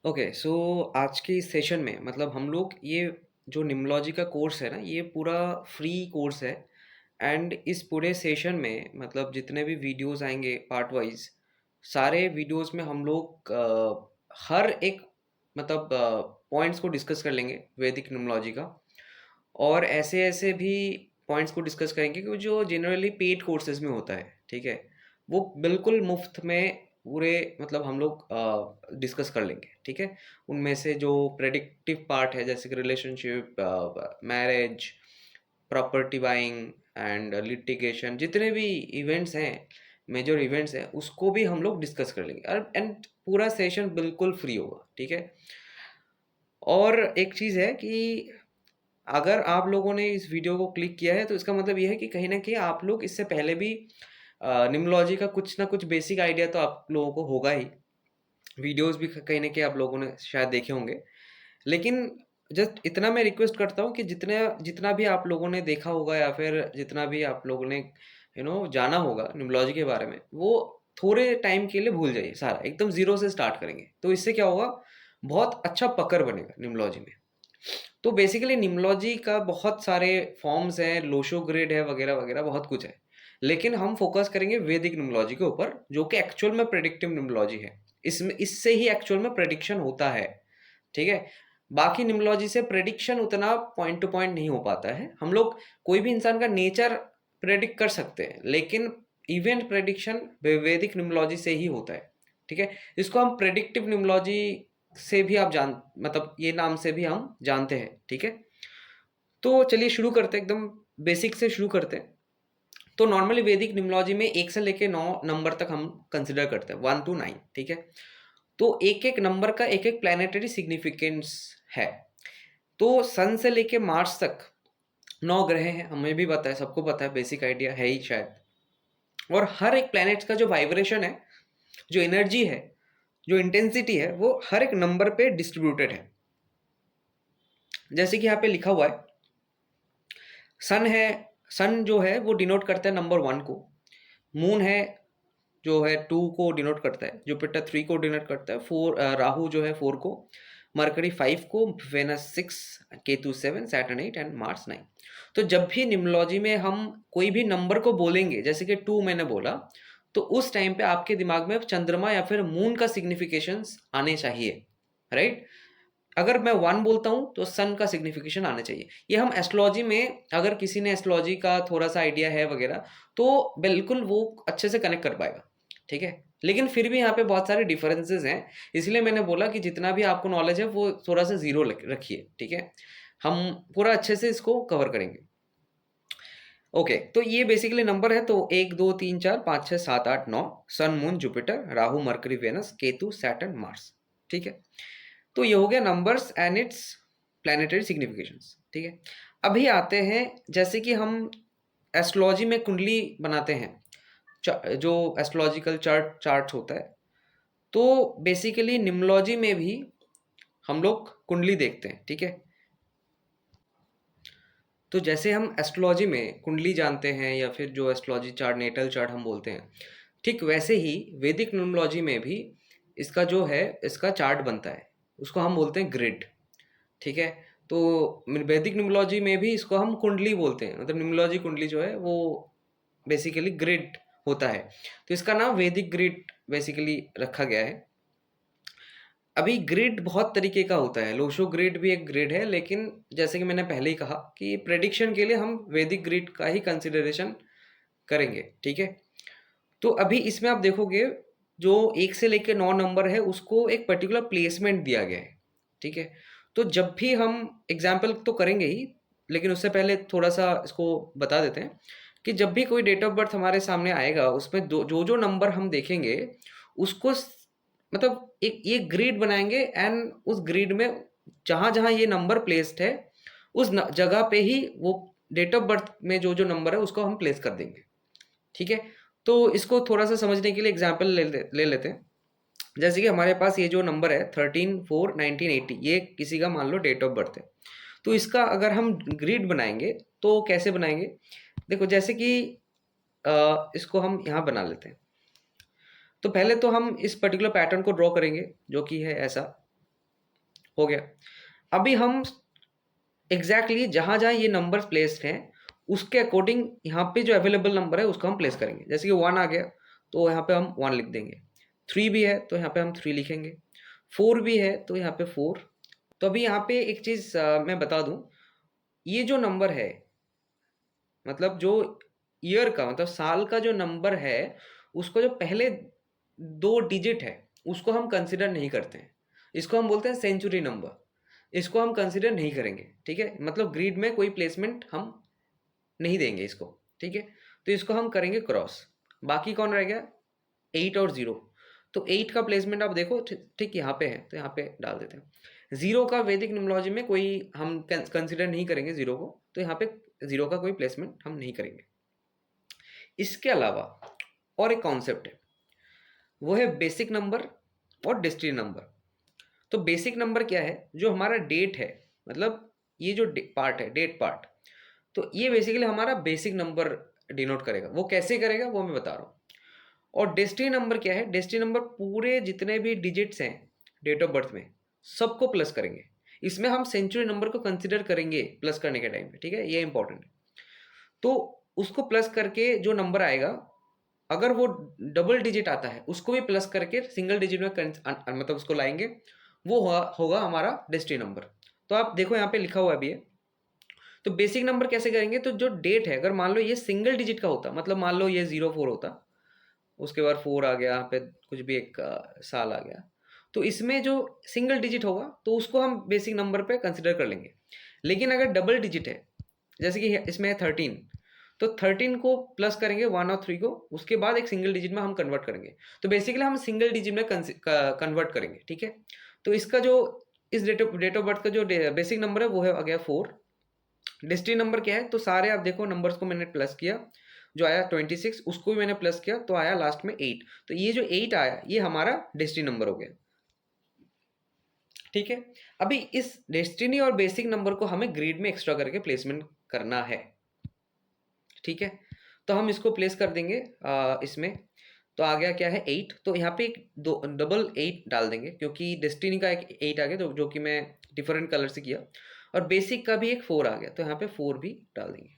Okay, सो आज के इस सेशन में मतलब हम लोग ये जो निम्नोलॉजी का कोर्स है ना, ये पूरा फ्री कोर्स है। एंड इस पूरे सेशन में मतलब जितने भी वीडियोस आएंगे पार्ट वाइज, सारे वीडियोस में हम लोग हर एक मतलब पॉइंट्स को डिस्कस कर लेंगे वैदिक निम्नोलॉजी का। और ऐसे ऐसे भी पॉइंट्स को डिस्कस करेंगे कि जो जनरली पेड कोर्सेज में होता है, ठीक है, वो बिल्कुल मुफ्त में पूरे मतलब हम लोग डिस्कस कर लेंगे, ठीक है। उनमें से जो प्रेडिक्टिव पार्ट है जैसे कि relationship, marriage, property buying and litigation, जितने भी इवेंट्स हैं, मेजर इवेंट्स हैं, उसको भी हम लोग डिस्कस कर लेंगे। और एंड पूरा सेशन बिल्कुल फ्री होगा, ठीक है। और एक चीज़ है कि अगर आप लोगों ने इस वीडियो को क्लिक किया है तो इसका मतलब ये है कि कहीं न कहीं आप लोग इससे पहले भी निम्नोलॉजी का कुछ ना कुछ बेसिक आइडिया तो आप लोगों को होगा ही। वीडियोज़ भी कहीं न कहीं आप लोगों ने शायद देखे होंगे। लेकिन जस्ट इतना मैं रिक्वेस्ट करता हूँ कि जितना जितना भी आप लोगों ने देखा होगा या फिर जितना भी आप लोगों ने जाना होगा निम्नोलॉजी के बारे में, वो थोड़े टाइम के लिए भूल जाइए सारा, एकदम ज़ीरो से स्टार्ट करेंगे। तो इससे क्या होगा, बहुत अच्छा पकड़ बनेगा निम्नोलॉजी में। तो बेसिकली निम्नोलॉजी का बहुत सारे फॉर्म्स हैं, लोशो ग्रिड है, वगैरह वगैरह बहुत कुछ है। लेकिन हम फोकस करेंगे वैदिक निम्नोलॉजी के ऊपर, जो कि एक्चुअल में प्रेडिक्टिव निम्नोलॉजी है। इसमें इससे ही एक्चुअल में प्रेडिक्शन होता है, ठीक है। बाकी निम्नोलॉजी से प्रेडिक्शन उतना पॉइंट टू पॉइंट नहीं हो पाता है। हम लोग कोई भी इंसान का नेचर प्रेडिक्ट कर सकते हैं, लेकिन इवेंट प्रेडिक्शन वैदिक निम्नोलॉजी से ही होता है, ठीक है। इसको हम प्रेडिक्टिव निम्नोलॉजी से भी आप जान मतलब ये नाम से भी हम जानते हैं, ठीक है। तो चलिए शुरू करते हैं, एकदम बेसिक से शुरू करते हैं। तो नॉर्मली वैदिक निम्नोलॉजी में 1 से लेके 9 नंबर तक हम कंसिडर करते हैं, 1 टू 9, ठीक है। तो एक-एक नंबर का एक-एक प्लैनेटरी सिग्निफिकेंस है। तो सन से लेके मार्स तक 9 ग्रह हैं, हमें भी पता है, सबको पता है, बेसिक आइडिया है ही शायद। और हर एक प्लैनेट का जो वाइब्रेशन है, जो एनर्जी है, जो इंटेंसिटी है, वो हर एक नंबर पे डिस्ट्रीब्यूटेड है। जैसे कि यहाँ पे लिखा हुआ है, सन है, सन जो है वो डिनोट करता है नंबर 1 को। मून है जो है 2 को डिनोट करता है, जुपिटर 3 को डिनोट करता है, 4 राहु जो है 4 को, मरकरी 5 को, Venus 6, Ketu 7, Saturn 8 and Mars 9। तो जब भी निम्नोलॉजी में हम कोई भी नंबर को बोलेंगे, जैसे कि 2 मैंने बोला, तो उस टाइम पे आपके दिमाग में चंद्रमा या फिर मून का सिग्निफिकेशंस आने चाहिए, राइट। अगर मैं 1 बोलता हूँ तो सन का सिग्निफिकेशन आना चाहिए। ये हम एस्ट्रोलॉजी में, अगर किसी ने एस्ट्रोलॉजी का थोड़ा-सा आइडिया है वगैरह, तो बिल्कुल वो अच्छे से कनेक्ट कर पाएगा, ठीक है? लेकिन फिर भी यहाँ पे बहुत सारे डिफरेंसेस हैं, इसलिए मैंने बोला कि जितना भी आपको नॉलेज है वो थोड़ा-सा ज़ीरो लक रखिए, ठीक है? हम पूरा अच्छे से इसको कवर करेंगे। ओके, तो ये बेसिकली नंबर है, तो 1, 2, 3, 4, 5, 6, 7, 8, 9, sun, moon, Jupiter, Rahu, Mercury, Venus, Ketu, Saturn, Mars, ठीक है? तो ये हो गया numbers and it's planetary significations, ठीक है। अभी आते हैं, जैसे कि हम एस्ट्रोलॉजी में कुंडली बनाते हैं, जो एस्ट्रोलॉजिकल चार्ट्स होता है, तो बेसिकली निम्नोलॉजी में भी हम लोग कुंडली देखते हैं, ठीक है। तो जैसे हम एस्ट्रोलॉजी में कुंडली जानते हैं या फिर जो एस्ट्रोलॉजी चार्ट, नेटल चार्ट हम बोलते हैं, ठीक वैसे ही वैदिक न्यूमरोलॉजी में भी इसका जो है, इसका चार्ट बनता है, उसको हम बोलते हैं ग्रिड, ठीक है। तो वैदिक न्यूमरोलॉजी में भी इसको हम कुंडली बोलते हैं, मतलब न्यूमरोलॉजी कुंडली जो है वो बेसिकली ग्रिड होता है। तो इसका नाम वैदिक ग्रिड बेसिकली रखा गया है। अभी ग्रिड बहुत तरीके का होता है, लोशो ग्रिड भी एक ग्रिड है, लेकिन जैसे कि मैंने पहले ही कहा कि प्रेडिक्शन के लिए हम वैदिक ग्रिड का ही कंसिडरेशन करेंगे, ठीक है। तो अभी इसमें आप देखोगे, जो 1 से लेके 9 नंबर है उसको एक पर्टिकुलर प्लेसमेंट दिया गया है, ठीक है। तो जब भी हम एग्जाम्पल तो करेंगे ही, लेकिन उससे पहले थोड़ा-सा इसको बता देते हैं कि जब भी कोई डेट ऑफ बर्थ हमारे सामने आएगा, उसमें दो जो-जो नंबर हम देखेंगे, उसको मतलब एक ग्रिड बनाएँगे एंड उस ग्रिड में जहाँ-जहाँ ये नंबर प्लेस्ड है, उस न जगह पे ही वो डेट ऑफ बर्थ में जो-जो नंबर है उसको हम प्लेस कर देंगे, ठीक है। तो इसको थोड़ा-सा समझने के लिए एग्जांपल ले लेते हैं। जैसे कि हमारे पास ये जो नंबर है 13/4/1980, ये किसी का मान लो डेट ऑफ बर्थ है। तो इसका अगर हम ग्रिड बनाएँगे तो कैसे बनाएँगे? देखो, जैसे कि इसको हम यहाँ बना लेते हैं। तो पहले तो हम इस पर्टिकुलर पैटर्न को ड्रॉ करेंगे, जो कि है ऐसा। हो गया। अभी हम एग्जैक्टली जहाँ जहाँ ये नंबर प्लेस्ड हैं उसके अकॉर्डिंग यहाँ पे जो अवेलेबल नंबर है उसको हम प्लेस करेंगे। जैसे कि 1 आ गया तो यहाँ पे हम 1 लिख देंगे, 3 भी है तो यहाँ पे हम 3 लिखेंगे, 4 भी है तो यहाँ पे 4। तो अभी यहाँ पे एक चीज़ मैं बता दूँ, ये जो नंबर है मतलब जो ईयर का मतलब साल का जो नंबर है उसको जो पहले 2 डिजिट है उसको हम कंसिडर नहीं करते हैं। इसको हम बोलते हैं सेंचुरी नंबर, इसको हम कंसिडर नहीं करेंगे। ठीक है, मतलब ग्रिड में कोई प्लेसमेंट हम नहीं देंगे इसको। ठीक है, तो इसको हम करेंगे क्रॉस। बाकी कौन रह गया, 8 और 0। तो 8 का प्लेसमेंट आप देखो ठीक यहाँ पे है तो यहाँ पे डाल देते हैं। 0 का वैदिक न्यूमरोलॉजी में कोई हम कंसिडर नहीं करेंगे 0 को, तो यहाँ पे 0 का कोई प्लेसमेंट हम नहीं करेंगे। इसके अलावा और एक कॉन्सेप्ट है, वो है बेसिक नंबर और डेस्टिनी नंबर। तो बेसिक नंबर क्या है, जो हमारा डेट है, मतलब ये जो पार्ट है डेट पार्ट, तो ये बेसिकली हमारा बेसिक नंबर डिनोट करेगा। वो कैसे करेगा वो मैं बता रहा हूँ। और डेस्टिनी नंबर क्या है, डेस्टिनी नंबर पूरे जितने भी डिजिट्स हैं डेट ऑफ बर्थ में सबको प्लस करेंगे। इसमें हम सेंचुरी नंबर को कंसिडर करेंगे प्लस करने के टाइम पे। ठीक है, ये इंपॉर्टेंट है। तो उसको प्लस करके जो नंबर आएगा, अगर वो डबल डिजिट आता है उसको भी प्लस करके सिंगल डिजिट में मतलब उसको लाएंगे, वो होगा हमारा डेस्टिनी नंबर। तो आप देखो यहाँ पे लिखा हुआ है अभी है। तो बेसिक नंबर कैसे करेंगे, तो जो डेट है अगर मान लो ये सिंगल डिजिट का होता, मतलब मान लो ये 04 होता, उसके बाद 4 आ गया, यहाँ पे कुछ भी एक साल आ गया, तो इसमें जो सिंगल डिजिट होगा तो उसको हम बेसिक नंबर पे कंसिडर कर लेंगे। लेकिन अगर डबल डिजिट है, जैसे कि इसमें है 13, तो 13 को प्लस करेंगे 1 और 3 को, उसके बाद एक सिंगल डिजिट में हम कन्वर्ट करेंगे। तो बेसिकली हम सिंगल डिजिट में कन्वर्ट करेंगे। ठीक है, तो इसका जो इस डेट ऑफ बर्थ का जो बेसिक नंबर है वो है आ गया 4। डेस्टिनी नंबर क्या है, तो सारे आप देखो नंबर्स को मैंने प्लस किया, जो आया 26 उसको भी मैंने प्लस किया तो आया लास्ट में 8। तो ये जो 8 आया ये हमारा डेस्टिनी नंबर हो गया। ठीक है, अभी इस डेस्टिनी और बेसिक नंबर को हमें ग्रिड में एक्स्ट्रा करके प्लेसमेंट करना है। ठीक है, तो हम इसको प्लेस कर देंगे इसमें। तो आ गया क्या है 8, तो यहाँ पे एक दो डबल 8 डाल देंगे क्योंकि डेस्टिनी का एक 8 आ गया तो जो कि मैं डिफरेंट कलर से किया, और बेसिक का भी एक 4 आ गया तो यहाँ पे 4 भी डाल देंगे।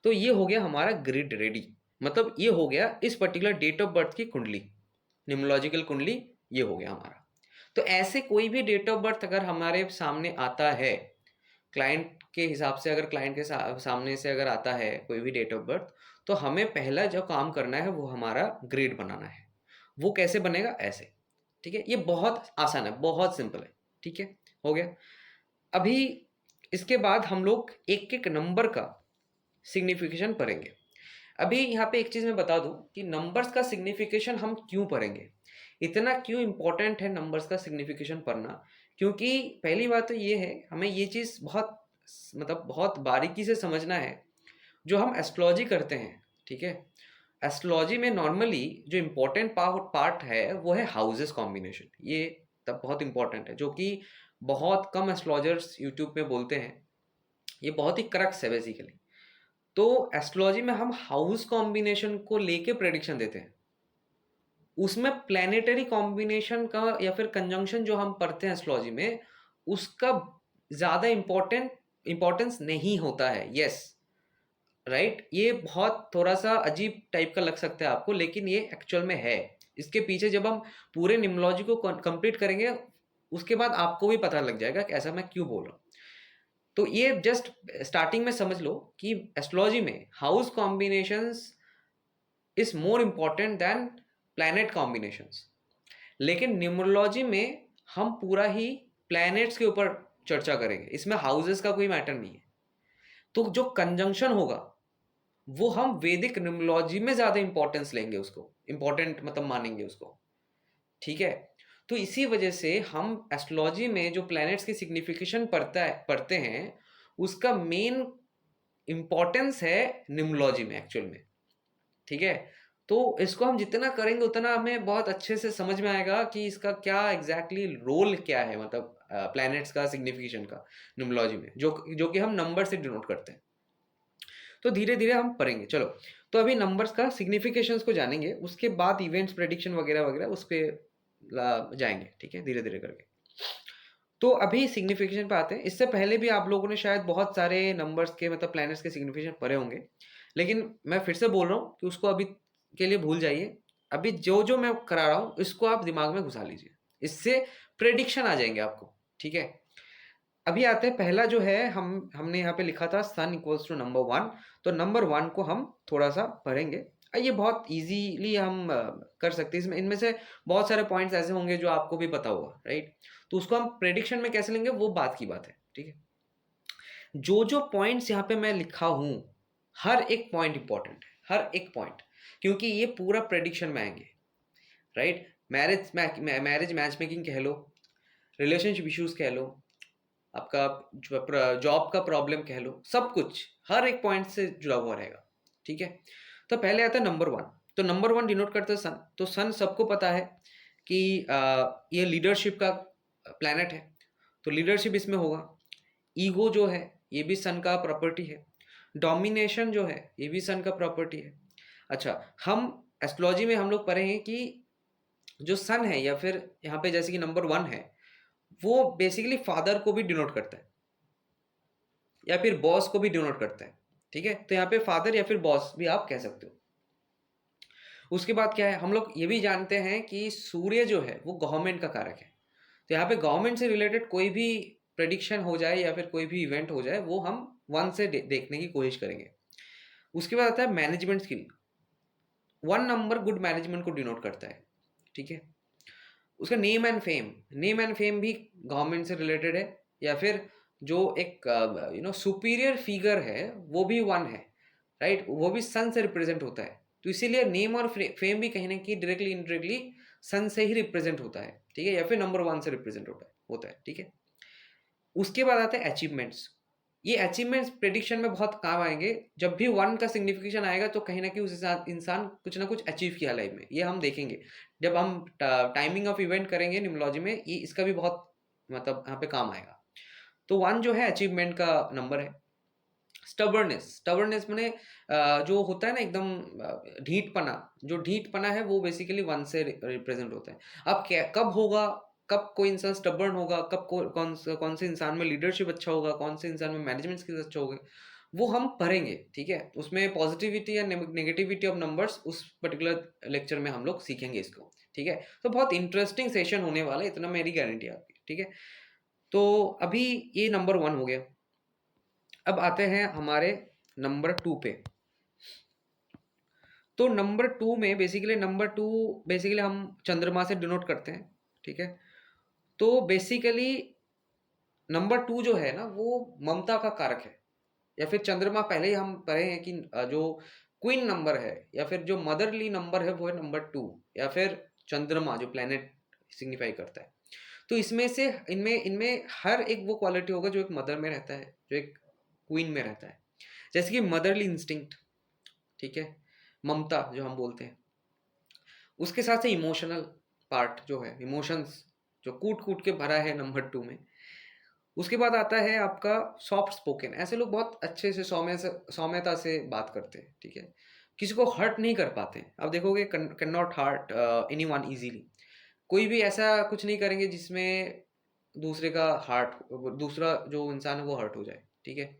तो ये हो गया हमारा ग्रिड रेडी, मतलब ये हो गया इस पर्टिकुलर डेट ऑफ बर्थ की कुंडली, न्यूमरोलॉजिकल कुंडली ये हो गया हमारा। तो ऐसे कोई भी डेट ऑफ बर्थ अगर हमारे सामने आता है, क्लाइंट के हिसाब से अगर क्लाइंट के सामने से अगर आता है कोई भी डेट ऑफ बर्थ, तो हमें पहला जो काम करना है वो हमारा ग्रिड बनाना है। वो कैसे बनेगा, ऐसे। ठीक है, ये बहुत आसान है, बहुत सिंपल है। ठीक है, हो गया। अभी इसके बाद हम लोग एक एक नंबर का सिग्निफिकेशन पढ़ेंगे। अभी यहाँ पे एक चीज़ मैं बता दूं कि नंबर्स का सिग्निफिकेशन हम क्यों पढ़ेंगे, इतना क्यों इम्पोर्टेंट है नंबर्स का सिग्निफिकेशन पढ़ना। क्योंकि पहली बात तो ये है, हमें ये चीज़ बहुत मतलब बहुत बारीकी से समझना है। जो हम एस्ट्रोलॉजी करते हैं, ठीक है, एस्ट्रोलॉजी में नॉर्मली जो इम्पोर्टेंट पार्ट है वो है हाउसेस कॉम्बिनेशन। ये तब बहुत इंपॉर्टेंट है, जो कि बहुत कम एस्ट्रोलॉजर्स यूट्यूब पे बोलते हैं। ये बहुत ही क्रक्स है बेसिकली। तो एस्ट्रोलॉजी में हम हाउस कॉम्बिनेशन को लेके प्रेडिक्शन देते हैं। उसमें प्लैनेटरी कॉम्बिनेशन का या फिर कंजंक्शन जो हम पढ़ते हैं एस्ट्रोलॉजी में, उसका ज़्यादा इम्पोर्टेंस नहीं होता है। यस, राइट, ये बहुत थोड़ा सा अजीब टाइप का लग सकता है आपको, लेकिन ये एक्चुअल में है। इसके पीछे जब हम पूरे न्यूमरोलॉजी को कंप्लीट करेंगे उसके बाद आपको भी पता लग जाएगा कि ऐसा मैं क्यों बोल रहा हूँ। तो ये जस्ट स्टार्टिंग में समझ लो कि एस्ट्रोलॉजी में house combinations is more important than planet combinations. लेकिन न्यूमरोलॉजी में हम पूरा ही प्लैनेट्स के ऊपर चर्चा करेंगे, इसमें हाउसेस का कोई मैटर नहीं है। तो जो कंजंक्शन होगा वो हम वैदिक न्यूमरोलॉजी में ज़्यादा इंपॉर्टेंस लेंगे, उसको इंपॉर्टेंट मतलब मानेंगे उसको। ठीक है, तो इसी वजह से हम एस्ट्रोलॉजी में जो प्लैनेट्स की सिग्निफिकेशन पढ़ते हैं उसका मेन इंपॉर्टेंस है न्यूमरोलॉजी में एक्चुअल में। ठीक है, तो इसको हम जितना करेंगे उतना हमें बहुत अच्छे से समझ में आएगा कि इसका क्या एग्जैक्टली रोल क्या है, मतलब प्लैनेट्स का सिग्निफिकेशन का न्यूमरोलॉजी में, जो कि हम नंबर से डिनोट करते हैं। तो धीरे धीरे हम पढ़ेंगे, चलो। तो अभी नंबर्स का सिग्निफिकेशंस को जानेंगे, उसके बाद इवेंट्स प्रेडिक्शन वगैरह वगैरह उस पर जाएंगे। ठीक है, धीरे धीरे करके। तो अभी सिग्निफिकेशन पे आते हैं। इससे पहले भी आप लोगों ने शायद बहुत सारे नंबर्स के मतलब प्लैनेट्स के सिग्निफिकेशन पढ़े होंगे। लेकिन मैं फिर से बोल रहा हूँ कि उसको अभी के लिए भूल जाइए। अभी जो मैं करा रहा हूँ इसको आप दिमाग में घुसा लीजिए। इससे प्रेडिक्शन आ जाएंगे आपको, ठीक है? अभी आते हैं, पहला जो है हमने यहाँ पे लिखा था सन इक्वल्स टू नंबर 1। तो नंबर 1 को हम थोड़ा-सा पढ़ेंगे। ये बहुत ईज़िली हम कर सकते हैं। इसमें इनमें से बहुत सारे पॉइंट्स ऐसे होंगे जो आपको भी पता होगा, राइट? तो उसको हम प्रेडिक्शन में कैसे लेंगे वो बात की बात है, ठीक है? जो पॉइंट्स यहाँ पे मैं लिखा हूँ, हर एक पॉइंट इम्पोर्टेंट है, हर एक पॉइंट, क्योंकि ये पूरा प्रेडिक्शन में आएँगे, राइट? मैरिज मैच मेकिंग कह लो, रिलेशनशिप इश्यूज़ कह लो, आपका जॉब का प्रॉब्लम कह लो, सब कुछ हर एक पॉइंट से जुड़ा हुआ रहेगा, ठीक है? तो पहले आता है नंबर 1। तो नंबर 1 डिनोट करता है सन। तो सन सबको पता है कि ये लीडरशिप का प्लैनेट है, तो लीडरशिप इसमें होगा। ईगो जो है ये भी सन का प्रॉपर्टी है। डोमिनेशन जो है ये भी सन का प्रॉपर्टी है। अच्छा, हम एस्ट्रोलॉजी में हम लोग पढ़े हैं कि जो सन है या फिर यहाँ पे जैसे कि नंबर 1 है, वो बेसिकली फादर को भी डिनोट करता है या फिर बॉस को भी डिनोट करता है, ठीक है? तो यहाँ पे फादर या फिर बॉस भी आप कह सकते हो। उसके बाद क्या है, हम लोग ये भी जानते हैं कि सूर्य जो है वो गवर्नमेंट का कारक है। तो यहाँ पे गवर्नमेंट से रिलेटेड कोई भी प्रेडिक्शन हो जाए या फिर कोई भी इवेंट हो जाए, वो हम 1 से देखने की कोशिश करेंगे। उसके बाद आता है management skill. 1 number good management को डिनोट करता है, ठीक है? उसका नेम एंड फेम भी गवर्नमेंट से रिलेटेड है, या फिर जो एक सुपीरियर फिगर है वो भी 1 है, राइट? वो भी सन से रिप्रेजेंट होता है। तो इसीलिए नेम और फेम भी कहीं ना कहीं डायरेक्टली इनडायरेक्टली सन से ही रिप्रेजेंट होता है, ठीक है? या फिर नंबर 1 से रिप्रेजेंट होता है, ठीक है? उसके बाद आते हैं अचीवमेंट्स। ये अचीवमेंट्स प्रेडिक्शन में बहुत काम आएंगे। जब भी 1 का सिग्निफिकेशन आएगा तो कहीं ना कहीं उस इंसान कुछ ना कुछ अचीव किया लाइफ में, ये हम देखेंगे जब हम टाइमिंग ऑफ इवेंट करेंगे न्यूमरोलॉजी में। ये इसका भी बहुत मतलब यहाँ पे काम आएगा। तो 1 जो है अचीवमेंट का नंबर है। स्टबर्नेस माने जो होता है ना एकदम ढीठपना, जो ढीठपना है वो बेसिकली 1 से रिप्रेजेंट होता है। अब कब होगा, कब कोई इंसान स्टबर्न होगा, कब कौन से इंसान में लीडरशिप अच्छा होगा, कौन से इंसान में मैनेजमेंट स्किल्स अच्छा होगा, वो हम पढ़ेंगे, ठीक है? उसमें पॉजिटिविटी या नेगेटिविटी ऑफ नंबर्स उस पर्टिकुलर लेक्चर में हम लोग सीखेंगे इसको, ठीक है? तो बहुत इंटरेस्टिंग सेशन होने वाला है, इतना मेरी गारंटी है आपकी, ठीक है? तो अभी ये नंबर 1 हो गया। अब आते हैं हमारे नंबर 2 पे। तो नंबर 2 में बेसिकली हम चंद्रमा से डिनोट करते हैं, ठीक है? तो बेसिकली नंबर 2 जो है ना वो ममता का कारक है, या फिर चंद्रमा पहले ही हम पढ़े हैं कि जो क्वीन नंबर है या फिर जो मदरली नंबर है वो है नंबर 2, या फिर चंद्रमा जो प्लेनेट सिग्निफाई करता है। तो इसमें से इनमें इनमें हर एक वो क्वालिटी होगा जो एक मदर में रहता है, जो एक क्वीन में रहता है। जैसे कि मदरली इंस्टिंक्ट, ठीक है? ममता जो हम बोलते हैं, उसके साथ से इमोशनल पार्ट जो है, इमोशंस जो कूट कूट के भरा है नंबर 2 में। उसके बाद आता है आपका सॉफ्ट स्पोकन। ऐसे लोग बहुत अच्छे से सौम्यता से बात करते हैं, ठीक है? किसी को हर्ट नहीं कर पाते। अब देखोगे can not hurt anyone easily. कोई भी ऐसा कुछ नहीं करेंगे जिसमें दूसरे का दूसरा जो इंसान है वो हर्ट हो जाए, ठीक है?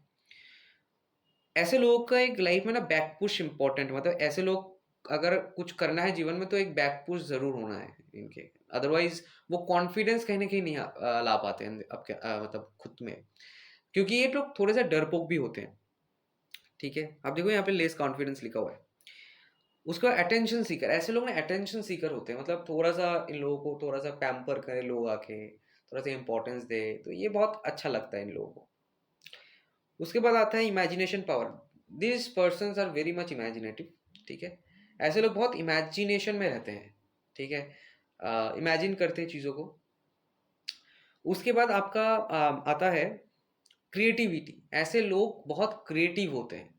ऐसे लोगों का एक लाइफ में ना बैक पुश इंपॉर्टेंट, मतलब ऐसे लोग अगर कुछ करना है जीवन में तो एक बैक पुश जरूर होना है इनके। अदरवाइज वो कॉन्फिडेंस कहीं ना कहीं नहीं ला पाते हैं आपके मतलब खुद में, क्योंकि ये लोग थोड़े से डरपोक भी होते हैं, ठीक है? आप देखो यहाँ पे लेस कॉन्फिडेंस लिखा हुआ है। उसका अटेंशन सीकर, ऐसे लोग ना अटेंशन सीकर होते हैं, मतलब थोड़ा सा इन लोगों को थोड़ा सा पैम्पर करे लोग आके, थोड़ा सा इंपॉर्टेंस दे, तो ये बहुत अच्छा लगता है इन लोगों को। उसके बाद आता है imagination power. This persons are very much imaginative, ठीक है? ऐसे लोग बहुत इमेजिनेशन में रहते हैं, ठीक है? इमेजिन करते हैं चीज़ों को। उसके बाद आपका आता है क्रिएटिविटी। ऐसे लोग बहुत क्रिएटिव होते हैं,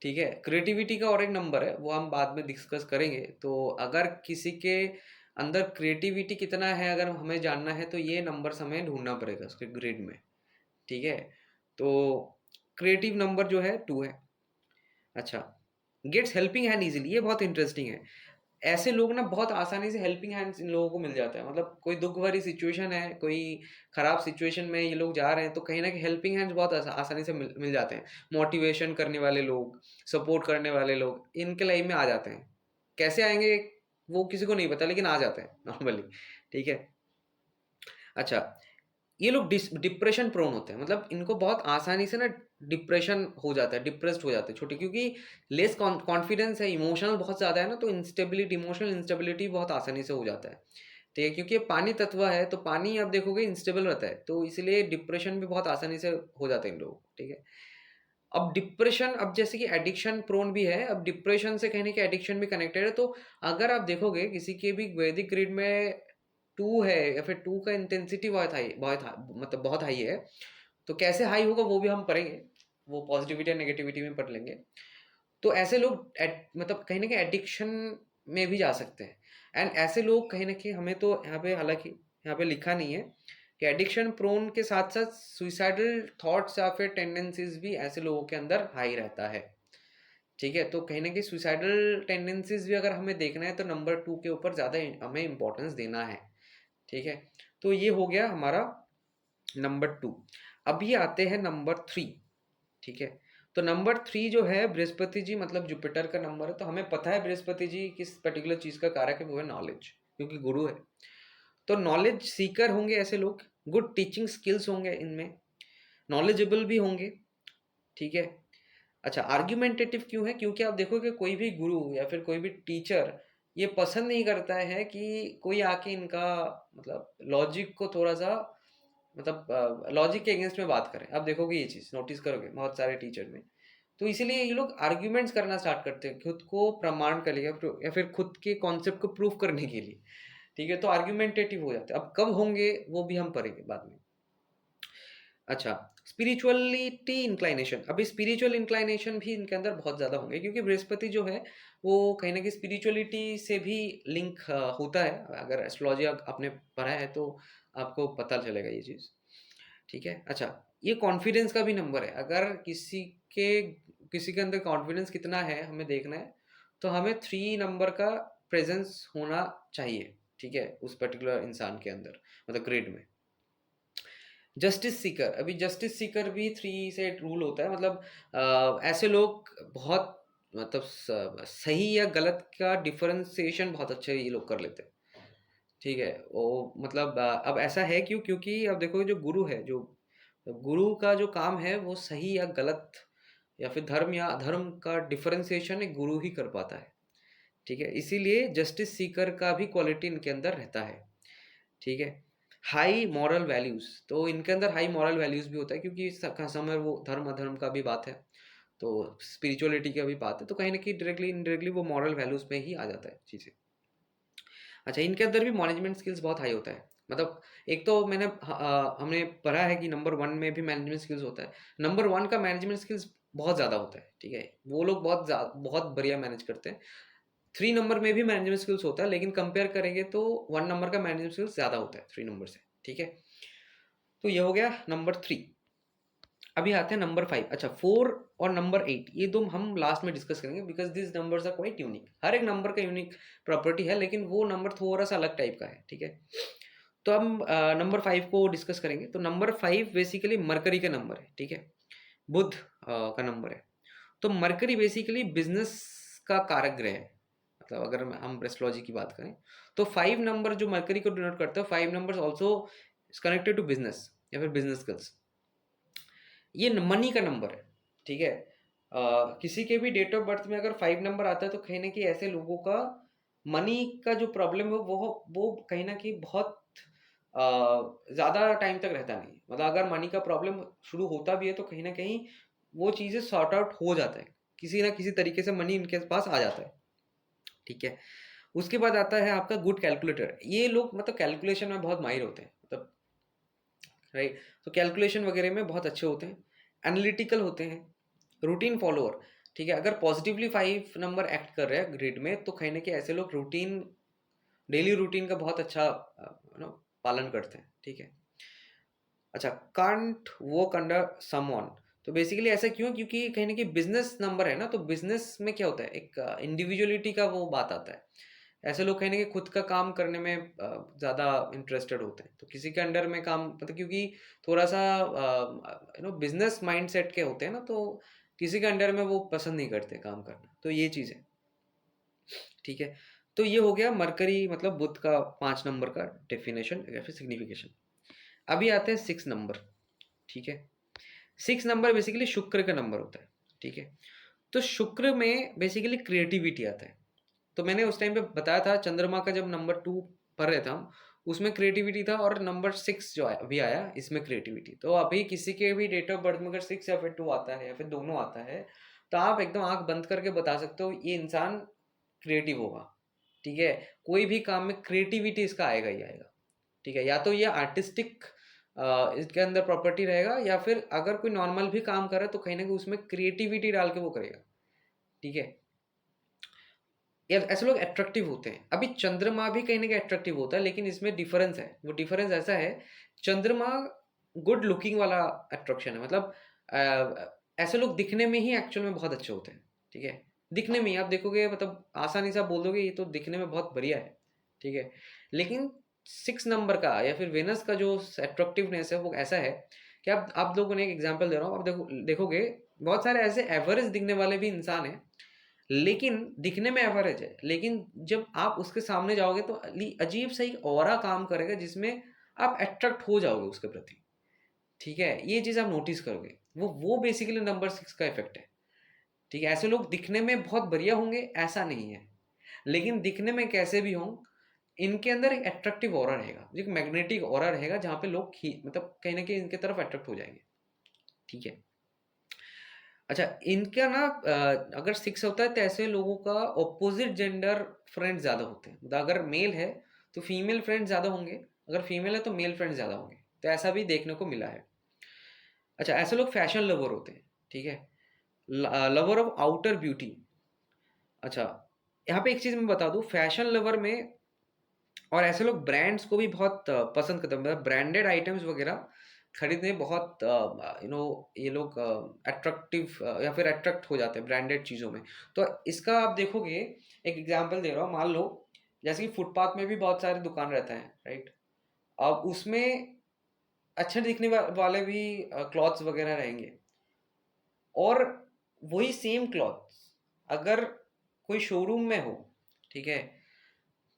ठीक है? क्रिएटिविटी का और एक नंबर है, वो हम बाद में डिस्कस करेंगे। तो अगर किसी के अंदर क्रिएटिविटी कितना है अगर हमें जानना है तो ये नंबर हमें ढूंढना पड़ेगा उसके ग्रिड में, ठीक है? तो क्रिएटिव नंबर जो है 2 है। अच्छा, गेट्स हेल्पिंग हैंड इजीली, ये बहुत इंटरेस्टिंग है। ऐसे लोग ना बहुत आसानी से हेल्पिंग हैंड्स इन लोगों को मिल जाता है। मतलब कोई दुःख भरी सिचुएशन है, कोई खराब सिचुएशन में ये लोग जा रहे हैं, तो कहीं न कहीं हेल्पिंग हैंड्स बहुत आसानी से मिल जाते हैं। मोटिवेशन करने वाले लोग, सपोर्ट करने वाले लोग, इनके लाइफ में आ जाते हैं। कैसे आएँगे वो किसी को नहीं पता, लेकिन आ जाते हैं नॉर्मली, ठीक है? अच्छा, ये लोग डिप्रेशन प्रोन होते हैं, मतलब इनको बहुत आसानी से ना डिप्रेशन हो जाता है, डिप्रेस्ड हो जाते हैं छोटे, क्योंकि लेस कॉन्फिडेंस है, इमोशनल बहुत ज़्यादा है ना, तो इमोशनल इंस्टेबिलिटी बहुत आसानी से हो जाता है। ठीक है, क्योंकि ये पानी तत्व है, तो पानी आप देखोगे इंस्टेबल रहता है, तो इसलिए डिप्रेशन भी बहुत आसानी से हो जाता है इन लोगों को, ठीक है। अब डिप्रेशन, अब जैसे कि एडिक्शन प्रोन भी है, अब डिप्रेशन से कहने के एडिक्शन भी कनेक्टेड है। तो अगर आप देखोगे किसी के भी वैदिक ग्रिड में 2 है या फिर 2 का इंटेंसिटी मतलब बहुत हाई है, तो कैसे हाई होगा वो भी हम पढ़ेंगे, वो पॉजिटिविटी और नेगेटिविटी में पढ़ लेंगे। तो ऐसे लोग मतलब कहीं ना कहीं एडिक्शन में भी जा सकते हैं। एंड ऐसे लोग कहीं ना कहीं, हमें तो यहाँ पे हालांकि यहाँ पे लिखा नहीं है कि एडिक्शन प्रोन के साथ साथ सुइसाइडल थॉट्स या फिर टेंडेंसीज भी ऐसे लोगों के अंदर हाई रहता है। ठीक है, तो कहीं ना कहीं सुइसाइडल टेंडेंसीज भी अगर हमें देखना है तो नंबर 2 के ऊपर ज़्यादा हमें इंपॉर्टेंस देना है। ठीक है, तो ये हो गया हमारा नंबर 2। अभी आते हैं नंबर 3। ठीक है, तो नंबर 3 जो है बृहस्पति जी, मतलब जुपिटर का नंबर है, तो हमें पता है बृहस्पति जी किस पर्टिकुलर चीज़ का कारक है, वो है नॉलेज, क्योंकि गुरु है। तो नॉलेज सीकर होंगे ऐसे लोग, गुड टीचिंग स्किल्स होंगे इनमें, नॉलेजेबल भी होंगे। ठीक है, अच्छा, आर्ग्यूमेंटेटिव क्यों है? क्योंकि आप देखो कि कोई भी गुरु या फिर कोई भी टीचर ये पसंद नहीं करता है कि कोई आके इनका मतलब लॉजिक को थोड़ा सा, मतलब लॉजिक के अगेंस्ट में बात करे। आप देखोगे ये चीज़ नोटिस करोगे बहुत सारे टीचर में। तो इसीलिए ये लोग आर्ग्यूमेंट्स करना स्टार्ट करते हैं खुद को प्रमाण कर लिया या फिर खुद के कॉन्सेप्ट को प्रूफ करने के लिए। ठीक है, तो आर्ग्यूमेंटेटिव हो जाते हैं। अब कब होंगे वो भी हम पढ़ेंगे बाद में। अच्छा, स्पिरिचुअलिटी इंक्लाइनेशन, अभी स्पिरिचुअल इंक्लाइनेशन भी इनके अंदर बहुत ज़्यादा होंगे, क्योंकि बृहस्पति जो है वो कहीं ना कहीं स्पिरिचुअलिटी से भी लिंक होता है। अगर एस्ट्रोलॉजी आपने पढ़ा है तो आपको पता चलेगा ये चीज़। ठीक है, अच्छा, ये कॉन्फिडेंस का भी नंबर है। अगर के किसी के अंदर कॉन्फिडेंस कितना है हमें देखना है, तो हमें 3 नंबर का प्रेजेंस होना चाहिए। ठीक है, उस पर्टिकुलर इंसान के अंदर, मतलब ग्रेड में। जस्टिस सीकर, अभी जस्टिस सीकर भी 3 से रूल होता है। मतलब ऐसे लोग बहुत, मतलब सही या गलत का डिफरेंशिएशन बहुत अच्छे ये लोग कर लेते हैं। ठीक है, वो मतलब अब ऐसा है क्यों? क्योंकि अब देखो जो गुरु है, जो गुरु का जो काम है वो सही या गलत या फिर धर्म या अधर्म का डिफरेंशिएशन एक गुरु ही कर पाता है। ठीक है, इसीलिए जस्टिस सीकर का भी क्वालिटी इनके अंदर रहता है। ठीक है, हाई मॉरल वैल्यूज, तो इनके अंदर हाई मॉरल वैल्यूज भी होता है, क्योंकि समय वो धर्म अधर्म का भी बात है, तो स्पिरिचुअलिटी का भी बात है, तो कहीं ना कहीं डायरेक्टली इनडायरेक्टली वो मॉरल वैल्यूज में ही आ जाता है चीज़ें। अच्छा, इनके अंदर भी मैनेजमेंट स्किल्स बहुत हाई होता है। मतलब एक तो हमने पढ़ा है कि नंबर 1 में भी मैनेजमेंट स्किल्स होता है। नंबर 1 का मैनेजमेंट स्किल्स बहुत ज़्यादा होता है। ठीक है, वो लोग बहुत बढ़िया मैनेज करते हैं। 3 नंबर में भी मैनेजमेंट स्किल्स होता है, लेकिन कंपेयर करेंगे तो 1 नंबर का मैनेजमेंट स्किल्स ज़्यादा होता है 3 नंबर से। ठीक है, तो ये हो गया नंबर 3। अभी आते हैं नंबर 5। अच्छा, 4 और नंबर 8, ये दो हम लास्ट में डिस्कस करेंगे, because this numbers are quite unique. हर एक नंबर का यूनिक प्रॉपर्टी है, लेकिन वो नंबर थोड़ा सा अलग टाइप का है। ठीक है, तो हम नंबर 5 को डिस्कस करेंगे। तो नंबर 5 बेसिकली मरकरी का नंबर है। ठीक है, बुध का नंबर है। तो मरकरी बेसिकली बिजनेस का कारक ग्रह है। मतलब अगर हम एस्ट्रोलॉजी की बात करें तो 5 नंबर जो मरकरी को डिनोट करता है, 5 numbers also is connected to business या फिर बिजनेस स्किल्स। ये मनी का नंबर है। ठीक है, किसी के भी डेट ऑफ बर्थ में अगर 5 नंबर आता है तो कहीं ना कहीं ऐसे लोगों का मनी का जो प्रॉब्लम है वो कहीं ना कहीं बहुत ज़्यादा टाइम तक रहता नहीं। मतलब अगर मनी का प्रॉब्लम शुरू होता भी है तो कहीं ना कहीं वो चीज़ें सॉर्ट आउट हो जाता है, किसी ना किसी तरीके से मनी इनके पास आ जाता है। ठीक है, उसके बाद आता है आपका गुड कैलकुलेटर। ये लोग मतलब कैलकुलेशन में बहुत माहिर होते हैं, मतलब राइट, तो कैलकुलेशन वगैरह में बहुत अच्छे होते हैं, एनालिटिकल होते हैं, रूटीन फॉलोअर। ठीक है, अगर पॉजिटिवली 5 नंबर एक्ट कर रहे हैं ग्रिड में, तो कहीं ना कहीं ऐसे लोग रूटीन, डेली रूटीन का बहुत अच्छा पालन करते हैं। ठीक है, अच्छा, कांट वर्क अंडर समवन, तो बेसिकली ऐसा क्यों? क्योंकि कहीं ना कहीं बिजनेस नंबर है ना, तो बिजनेस में क्या होता है, एक इंडिविजुअलिटी का वो बात आता है। ऐसे लोग कहीं न कहीं खुद का काम करने में ज़्यादा इंटरेस्टेड होते हैं। तो किसी के अंडर में काम मतलब क्योंकि थोड़ा-सा बिज़नेस माइंडसेट के होते हैं ना, तो किसी के अंडर में वो पसंद नहीं करते काम करना। तो ये चीज़ है, ठीक है? तो ये हो गया मरकरी मतलब बुध का 5 नंबर का डेफिनेशन या फिर सिग्निफिकेशन। अभी आते हैं 6 नंबर, ठीक है? 6 नंबर बेसिकली शुक्र का नंबर होता है, ठीक है? तो शुक्र में बेसिकली क्रिएटिविटी आता है। तो मैंने उस टाइम पे बताया था चंद्रमा का जब नंबर 2 पढ़ रहे थे हम, उसमें क्रिएटिविटी था और नंबर 6 जो अभी आया इसमें क्रिएटिविटी। तो अभी किसी के भी डेट ऑफ बर्थ में अगर 6 या फिर 2 आता है या फिर दोनों आता है, तो आप एकदम आँख बंद करके बता सकते हो ये इंसान क्रिएटिव होगा, ठीक है? कोई भी काम में क्रिएटिविटी इसका आएगा ही आएगा, ठीक है? या तो ये आर्टिस्टिक इसके अंदर प्रॉपर्टी रहेगा या फिर अगर कोई नॉर्मल भी काम कर रहा है तो कहीं न कहीं उसमें क्रिएटिविटी डाल के वो करेगा, ठीक है? या ऐसे लोग अट्रैक्टिव होते हैं। अभी चंद्रमा भी कहीं न कहीं अट्रैक्टिव होता है, लेकिन इसमें डिफरेंस है। वो डिफरेंस ऐसा है, चंद्रमा गुड लुकिंग वाला अट्रैक्शन है। मतलब ऐसे लोग दिखने में ही एक्चुअल में बहुत अच्छे होते हैं, ठीक है? दिखने में ही आप देखोगे मतलब आसानी से आप बोल दोगे ये तो दिखने में बहुत बढ़िया है, ठीक है? लेकिन 6 नंबर का या फिर वेनस का जो अट्रैक्टिवनेस है वो ऐसा है कि आप लोगों ने एक एग्ज़ाम्पल दे रहा हूँ, आप देखोगे बहुत सारे ऐसे एवरेज दिखने वाले भी इंसान हैं लेकिन दिखने में एवरेज है, लेकिन जब आप उसके सामने जाओगे तो अजीब सा एक ऑरा काम करेगा जिसमें आप अट्रैक्ट हो जाओगे उसके प्रति, ठीक है? ये चीज़ आप नोटिस करोगे। वो बेसिकली नंबर 6 का इफ़ेक्ट है, ठीक है? ऐसे लोग दिखने में बहुत बढ़िया होंगे ऐसा नहीं है, लेकिन दिखने में कैसे भी हों, इनके अंदर एक अट्रैक्टिव ऑरा रहेगा, एक मैग्नेटिक ऑरा रहेगा जहाँ पे लोग मतलब कहीं न कहीं इनके तरफ अट्रैक्ट हो जाएँगे, ठीक है? अच्छा, इनका ना अगर 6 होता है तो ऐसे लोगों का ऑपोज़िट जेंडर फ्रेंड्स ज़्यादा होते हैं। मतलब अगर मेल है तो फीमेल फ्रेंड्स ज़्यादा होंगे, अगर फीमेल है तो मेल फ्रेंड्स ज़्यादा होंगे। तो ऐसा भी देखने को मिला है। अच्छा, ऐसे लोग फैशन लवर होते हैं, ठीक है? Lover of outer beauty. अच्छा, यहाँ पे एक चीज़ मैं बता दूँ फैशन लवर में और ऐसे लोग ब्रांड्स को भी बहुत पसंद करते हैं। मतलब ब्रांडेड आइटम्स वगैरह खरीदने बहुत ये लोग अट्रैक्टिव या फिर अट्रैक्ट हो जाते हैं ब्रांडेड चीज़ों में। तो इसका आप देखोगे एक एग्जांपल दे रहा हूँ, मान लो जैसे कि फुटपाथ में भी बहुत सारे दुकान रहते हैं, राइट? अब उसमें अच्छे दिखने वाले भी क्लॉथ्स वगैरह रहेंगे और वही सेम क्लॉथ्स अगर कोई शोरूम में हो, ठीक है?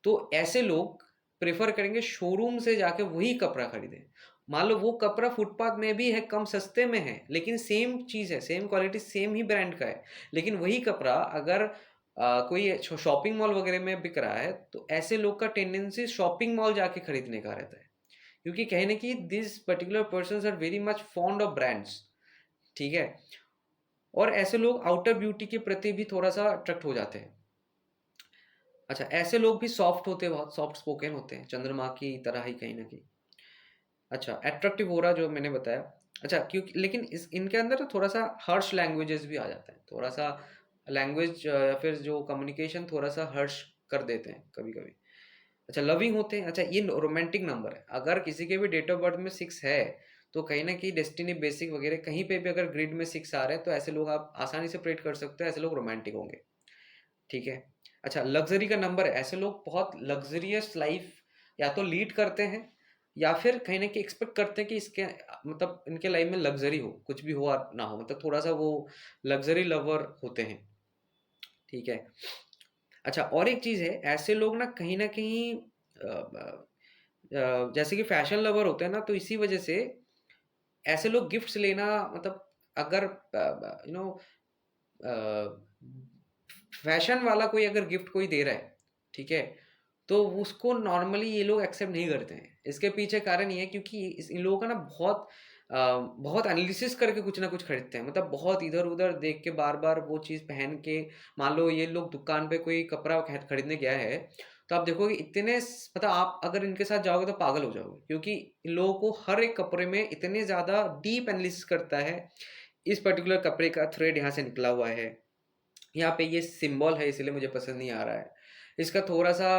तो ऐसे लोग प्रेफ़र करेंगे शोरूम से जाके वही कपड़ा खरीदें। मान लो वो कपड़ा फुटपाथ में भी है, कम सस्ते में है, लेकिन सेम चीज़ है, सेम क्वालिटी, सेम ही ब्रांड का है। लेकिन वही कपड़ा अगर कोई शॉपिंग मॉल वगैरह में बिक रहा है, तो ऐसे लोग का टेंडेंसी शॉपिंग मॉल जाके खरीदने का रहता है। क्योंकि कहीं न कहीं this particular persons are very much fond of brands, ठीक है? और ऐसे लोग आउटर ब्यूटी के प्रति भी थोड़ा-सा अट्रैक्ट हो जाते हैं। अच्छा, ऐसे लोग भी सॉफ्ट होते हैं, बहुत सॉफ्ट स्पोकन होते हैं, चंद्रमा की तरह ही कहीं न कहीं। अच्छा, अट्रैक्टिव ऑरा जो मैंने बताया। अच्छा, क्योंकि लेकिन इस इनके अंदर ना थोड़ा-सा हर्श लैंग्वेजेज़ भी आ जाता है। थोड़ा-सा लैंग्वेज या फिर जो कम्युनिकेशन थोड़ा-सा हर्श कर देते हैं कभी-कभी। अच्छा, लविंग होते हैं। अच्छा, ये रोमांटिक नंबर है। अगर किसी के भी डेट ऑफ बर्थ में 6 है, तो कहीं न कहीं डेस्टिनी बेसिक वगैरह कहीं पे भी अगर ग्रिड में 6 आ रहे हैं, तो ऐसे लोग आप आसानी से प्रेडिक्ट कर सकते हो, ऐसे लोग रोमांटिक होंगे। ठीक है। अच्छा, लग्ज़री का नंबर है, ऐसे लोग बहुत लग्ज़रियस लाइफ़ या तो लीड करते हैं या फिर कहीं न कहीं एक्सपेक्ट करते हैं कि इसके मतलब इनके लाइफ़ में लग्ज़री हो, कुछ भी हो और ना हो, मतलब थोड़ा-सा वो लग्ज़री लवर होते हैं, ठीक है। अच्छा, और एक चीज़ है, ऐसे लोग ना कहीं न कहीं जैसे कि फैशन लवर होते हैं ना, तो इसी वजह से ऐसे लोग गिफ्ट्स लेना मतलब अगर अ, फैशन वाला कोई अगर गिफ्ट कोई दे रहा है, ठीक है? तो उसको नॉर्मली ये लोग एक्सेप्ट नहीं करते हैं। इसके पीछे कारण ये है क्योंकि इन लोगों का ना बहुत एनालिसिस करके कुछ ना कुछ खरीदते हैं। मतलब बहुत इधर-उधर देख के बार-बार वो चीज़ पहन के मान लो ये लोग दुकान पे कोई कपड़ा खरीदने गया है, तो आप देखोगे इतने मतलब आप अगर इनके साथ जाओगे तो पागल हो जाओगे। क्योंकि इन लोगों को हर एक कपड़े में इतने ज़्यादा डीप एनालिसिस करता है, इस पर्टिकुलर कपड़े का थ्रेड यहाँ से निकला हुआ है। यहाँ पे ये सिंबल है इसलिए मुझे पसंद नहीं आ रहा है। इसका थोड़ा-सा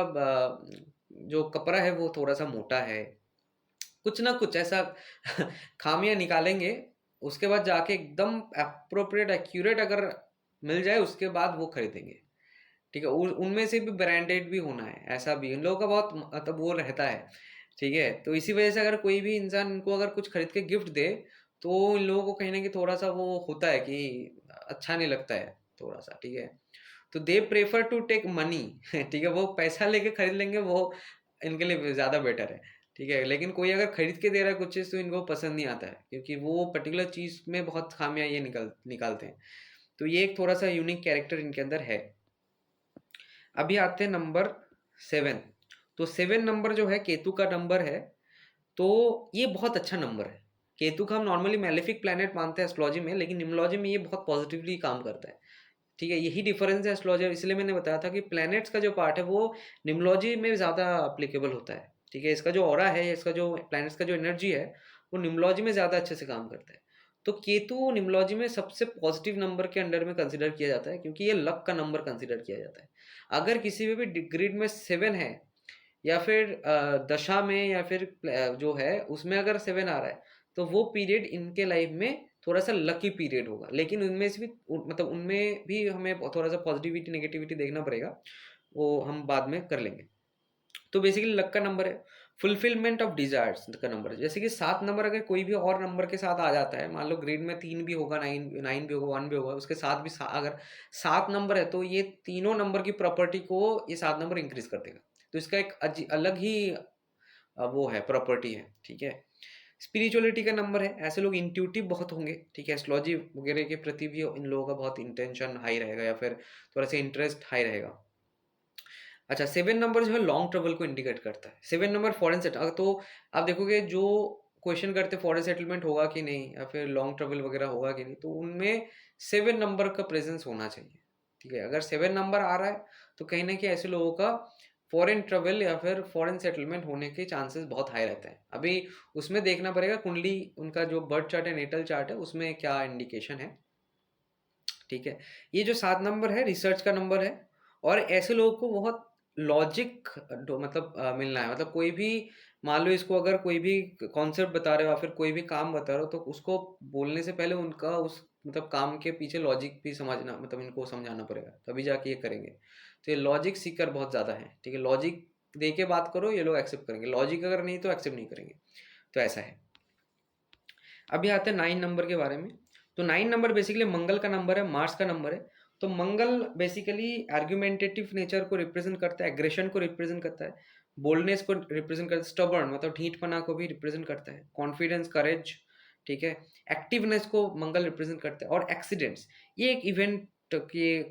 जो कपड़ा है वो थोड़ा-सा मोटा है। कुछ ना कुछ ऐसा खामियाँ निकालेंगे, उसके बाद जाके एकदम एप्रोप्रिएट एक्यूरेट अगर मिल जाए उसके बाद वो खरीदेंगे, ठीक है? उनमें से भी ब्रांडेड भी होना है, ऐसा भी इन लोगों का बहुत मतलब वो रहता है, ठीक है? तो इसी वजह से अगर कोई भी इंसान इनको अगर कुछ खरीद के गिफ्ट दे, तो इन लोगों को कहीं न कहीं थोड़ा-सा वो होता है कि अच्छा नहीं लगता है थोड़ा-सा, ठीक है? तो they prefer to take money ठीक है? वो पैसा लेके खरीद लेंगे, वो इनके लिए ज़्यादा बेटर है, ठीक है? लेकिन कोई अगर खरीद के दे रहा है कुछ चीज़ तो इनको पसंद नहीं आता है, क्योंकि वो पर्टिकुलर चीज़ में बहुत खामियाँ ये निकालते हैं। तो ये एक थोड़ा-सा यूनिक कैरेक्टर इनके अंदर है। अभी आते हैं नंबर 7। तो 7 नंबर जो है केतु का नंबर है, तो ये बहुत अच्छा नंबर है। केतु को हम नॉर्मली मैलेफिक प्लैनेट मानते हैं एस्ट्रोलॉजी में, लेकिन न्यूमरोलॉजी में ये बहुत पॉजिटिवली काम करता है। ठीक है, यही डिफरेंस है एस्ट्रोलॉजी, इसलिए मैंने बताया था कि प्लैनेट्स का जो पार्ट है वो न्यूमरोलॉजी में ज़्यादा एप्लीकेबल होता है। ठीक है, इसका जो ऑरा है, इसका जो प्लैनेट्स का जो एनर्जी है, वो न्यूमरोलॉजी में ज़्यादा अच्छे से काम करता है। तो केतु न्यूमरोलॉजी में सबसे पॉजिटिव नंबर के अंडर में कंसीडर किया जाता है, क्योंकि ये लक का नंबर कंसीडर किया जाता है। अगर किसी भी ग्रिड में 7 है, या फिर दशा में, या फिर जो है उसमें अगर 7 आ रहा है, तो वो पीरियड इनके लाइफ में थोड़ा-सा लकी पीरियड होगा। लेकिन उनमें से भी मतलब उनमें भी हमें थोड़ा-सा पॉजिटिविटी, नेगेटिविटी देखना पड़ेगा, वो हम बाद में कर लेंगे। तो बेसिकली लक का नंबर है, फुलफिलमेंट ऑफ डिज़ायर्स का नंबर है। जैसे कि 7 नंबर अगर कोई भी और नंबर के साथ आ जाता है, मान लो ग्रिड में 3 भी होगा, 9 भी होगा, 1 भी होगा, उसके साथ भी अगर 7 नंबर है, तो ये तीनों नंबर की प्रॉपर्टी को ये 7 नंबर इंक्रीज़ कर देगा। तो इसका एक अलग ही वो है, प्रॉपर्टी है, ठीक है? स्पिरिचुअलिटी का नंबर है, ऐसे लोग इंट्यूटिव बहुत होंगे, ठीक है? एस्ट्रोलॉजी वगैरह के प्रति भी इन लोगों का बहुत इंटेंशन हाई रहेगा, या फिर थोड़ा-सा इंटरेस्ट हाई रहेगा। अच्छा, 7 नंबर जो है लॉन्ग ट्रैवल को इंडिकेट करता है। 7 नंबर फॉरेन तो आप देखोगे जो क्वेश्चन करते हैं फॉरेन सेटलमेंट होगा कि नहीं, या फिर लॉन्ग ट्रैवल वगैरह होगा कि नहीं, तो उनमें 7 नंबर का प्रेज़ेंस होना चाहिए, ठीक है? अगर 7 नंबर आ रहा है, तो कहीं न कहीं ऐसे लोगों का फॉरेन ट्रैवल या फिर फॉरेन सेटलमेंट होने के चांसेस बहुत हाई रहते हैं। अभी उसमें देखना पड़ेगा कुंडली, उनका जो बर्थ चार्ट है, नेटल चार्ट है, उसमें क्या इंडिकेशन है, ठीक है? ये जो 7 नंबर है रिसर्च का नंबर है, और ऐसे लोगों को बहुत लॉजिक मतलब मिलना है। मतलब कोई भी, मान लो इसको अगर कोई भी कॉन्सेप्ट बता रहे हो, या फिर कोई भी काम बता रहे हो, तो उसको बोलने से पहले उनका उस मतलब काम के पीछे लॉजिक भी समझना, मतलब इनको समझाना पड़ेगा, तभी जाके ये करेंगे। तो ये लॉजिक सीकर बहुत ज़्यादा है, ठीक है? लॉजिक दे के बात करो, ये लोग एक्सेप्ट करेंगे, लॉजिक अगर नहीं तो एक्सेप्ट नहीं करेंगे। तो ऐसा है। अभी आते हैं 9 नंबर के बारे में। तो 9 नंबर बेसिकली मंगल का नंबर है, मार्स का नंबर है। तो मंगल बेसिकली आर्गुमेंटेटिव नेचर को रिप्रेजेंट करता है, एग्रेशन को रिप्रेजेंट करता है, बोल्डनेस को रिप्रेजेंट करता है, स्टबर्न मतलब ढीठपना को भी रिप्रेजेंट करता है, कॉन्फिडेंस, करेज, ठीक है? एक्टिवनेस को मंगल रिप्रेजेंट करता है, और एक्सीडेंट्स, ये एक इवेंट के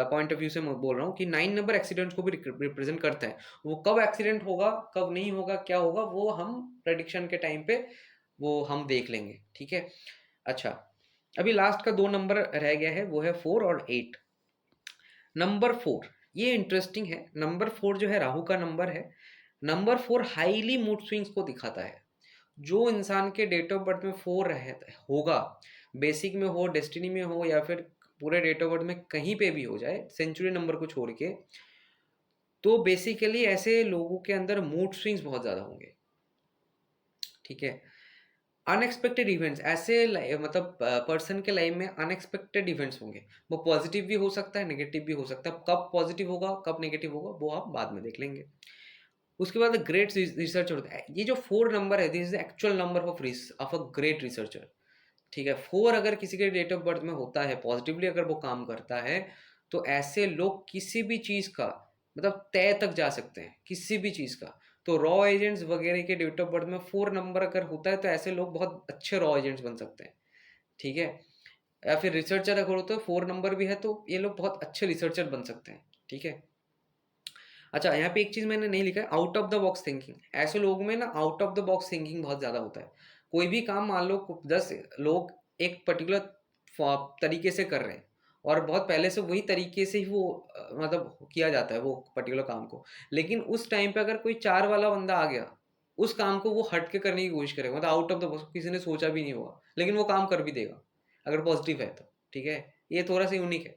पॉइंट ऑफ व्यू से मैं बोल रहा हूँ कि 9 नंबर एक्सीडेंट्स को भी रिप्रेजेंट करता है। वो कब एक्सीडेंट होगा, कब नहीं होगा, क्या होगा, वो हम प्रेडिक्शन के टाइम पे वो हम देख लेंगे, ठीक है? अच्छा, अभी लास्ट का 2 नंबर रह गया है, वो है 4 और 8। नंबर 4 ये इंटरेस्टिंग है। नंबर 4 जो है राहु का नंबर है। नंबर 4 हाईली मूड स्विंग्स को दिखाता है। जो इंसान के डेट ऑफ बर्थ में 4 होगा, बेसिक में हो, डेस्टिनी में हो, या फिर पूरे डेट ऑफ बर्थ में कहीं पे भी हो जाए, सेंचुरी नंबर को छोड़ के, तो बेसिकली ऐसे लोगों के अंदर मूड स्विंग्स बहुत ज़्यादा होंगे, ठीक है? अनएक्सपेक्टेड इवेंट्स, ऐसे मतलब पर्सन के लाइफ में अनएक्सपेक्टेड इवेंट्स होंगे। वो पॉजिटिव भी हो सकता है, नेगेटिव भी हो सकता है। कब पॉजिटिव होगा, कब नेगेटिव होगा, वो हम बाद में देख लेंगे। उसके बाद ग्रेट रिसर्चर होता है। ये जो 4 नंबर है, this is actual number of a great researcher, ठीक है? 4 अगर किसी के डेट ऑफ बर्थ में होता है, पॉजिटिवली अगर वो काम करता है, तो ऐसे लोग किसी भी चीज़ का मतलब तय तक जा सकते हैं, किसी भी चीज़ का। तो रॉ एजेंट्स वगैरह के डेट ऑफ बर्थ में 4 नंबर अगर होता है, तो ऐसे लोग बहुत अच्छे रॉ एजेंट्स बन सकते हैं, ठीक है? या फिर रिसर्चर अगर होता है, 4 नंबर भी है, तो ये लोग बहुत अच्छे रिसर्चर बन सकते हैं, ठीक है? अच्छा, यहाँ पे एक चीज़ मैंने नहीं लिखा है, out of the box thinking. ऐसे लोगों में ना out of the box thinking बहुत ज़्यादा होता है। कोई भी काम मान लो 10 लोग एक पर्टिकुलर तरीके से कर रहे हैं, और बहुत पहले से वही तरीके से ही वो मतलब किया जाता है वो पर्टिकुलर काम को। लेकिन उस टाइम पे अगर कोई 4 वाला बंदा आ गया, उस काम को वो हट के करने की कोशिश करेगा, मतलब आउट ऑफ द बॉक्स, किसी ने सोचा भी नहीं होगा, लेकिन वो काम कर भी देगा, अगर पॉजिटिव है तो, ठीक है? ये थोड़ा-सा यूनिक है।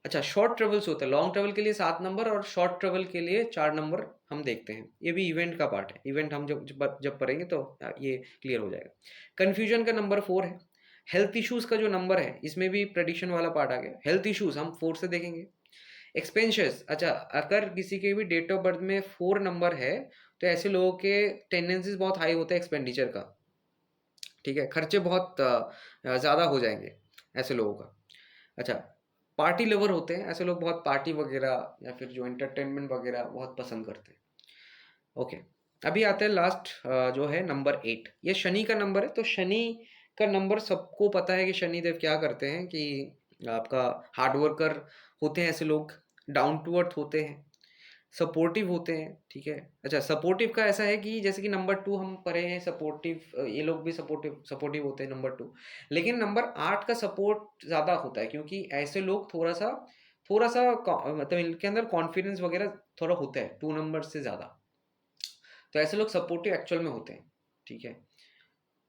अच्छा, शॉर्ट ट्रैवल्स होता है, लॉन्ग ट्रैवल के लिए 7 नंबर और शॉर्ट ट्रैवल के लिए 4 नंबर हम देखते हैं। ये भी इवेंट का पार्ट है, इवेंट हम जब पढ़ेंगे तो ये क्लियर हो जाएगा। कन्फ्यूजन का नंबर 4 है। हेल्थ इश्यूज़ का जो नंबर है, इसमें भी प्रेडिक्शन वाला पार्ट आ गया। हेल्थ इश्यूज़ हम 4 से देखेंगे। एक्सपेंशस, अच्छा, अगर किसी के भी डेट ऑफ बर्थ में 4 नंबर है तो ऐसे लोगों के टेंडेंसीज बहुत हाई होते हैं एक्सपेंडिचर का, ठीक है, खर्चे बहुत ज़्यादा हो जाएंगे ऐसे लोगों का। अच्छा, पार्टी लवर होते हैं ऐसे लोग, बहुत पार्टी वगैरह या फिर जो एंटरटेनमेंट वगैरह बहुत पसंद करते हैं। ओके, अभी आते हैं लास्ट जो है नंबर 8, ये शनि का नंबर है। तो शनि का नंबर सबको पता है कि शनि देव क्या करते हैं कि आपका हार्ड वर्कर होते हैं ऐसे लोग, डाउन टू अर्थ होते हैं, सपोर्टिव होते हैं, ठीक है। अच्छा, सपोर्टिव का ऐसा है कि जैसे कि नंबर 2 हम पढ़े हैं सपोर्टिव, ये लोग भी सपोर्टिव सपोर्टिव होते हैं नंबर 2, लेकिन नंबर 8 का सपोर्ट ज़्यादा होता है क्योंकि ऐसे लोग थोड़ा सा मतलब इनके अंदर कॉन्फिडेंस वगैरह थोड़ा होता है 2 नंबर से ज़्यादा, तो ऐसे लोग सपोर्टिव एक्चुअल में होते हैं, ठीक है।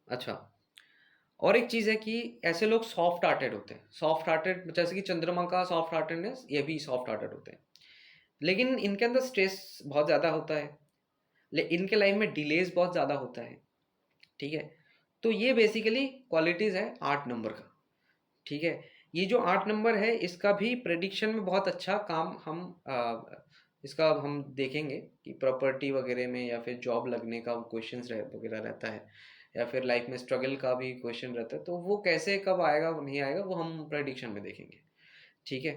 अच्छा, और एक चीज़ है कि ऐसे लोग सॉफ्ट हार्टेड होते हैं, सॉफ्ट हार्टेड जैसे कि चंद्रमा का सॉफ्ट हार्टेडनेस, ये भी सॉफ्ट हार्टेड होते हैं, लेकिन इनके अंदर स्ट्रेस बहुत ज़्यादा होता है, इनके लाइफ में डिलेज बहुत ज़्यादा होता है, ठीक है। तो ये बेसिकली क्वालिटीज़ है 8 नंबर का, ठीक है। ये जो 8 नंबर है इसका भी प्रेडिक्शन में बहुत अच्छा काम हम इसका हम देखेंगे कि प्रॉपर्टी वगैरह में या फिर जॉब लगने का क्वेश्चन वगैरह रहता है, या फिर लाइफ में स्ट्रगल का भी क्वेश्चन रहता है, तो वो कैसे कब आएगा वो नहीं आएगा वो हम प्रेडिक्शन में देखेंगे, ठीक है।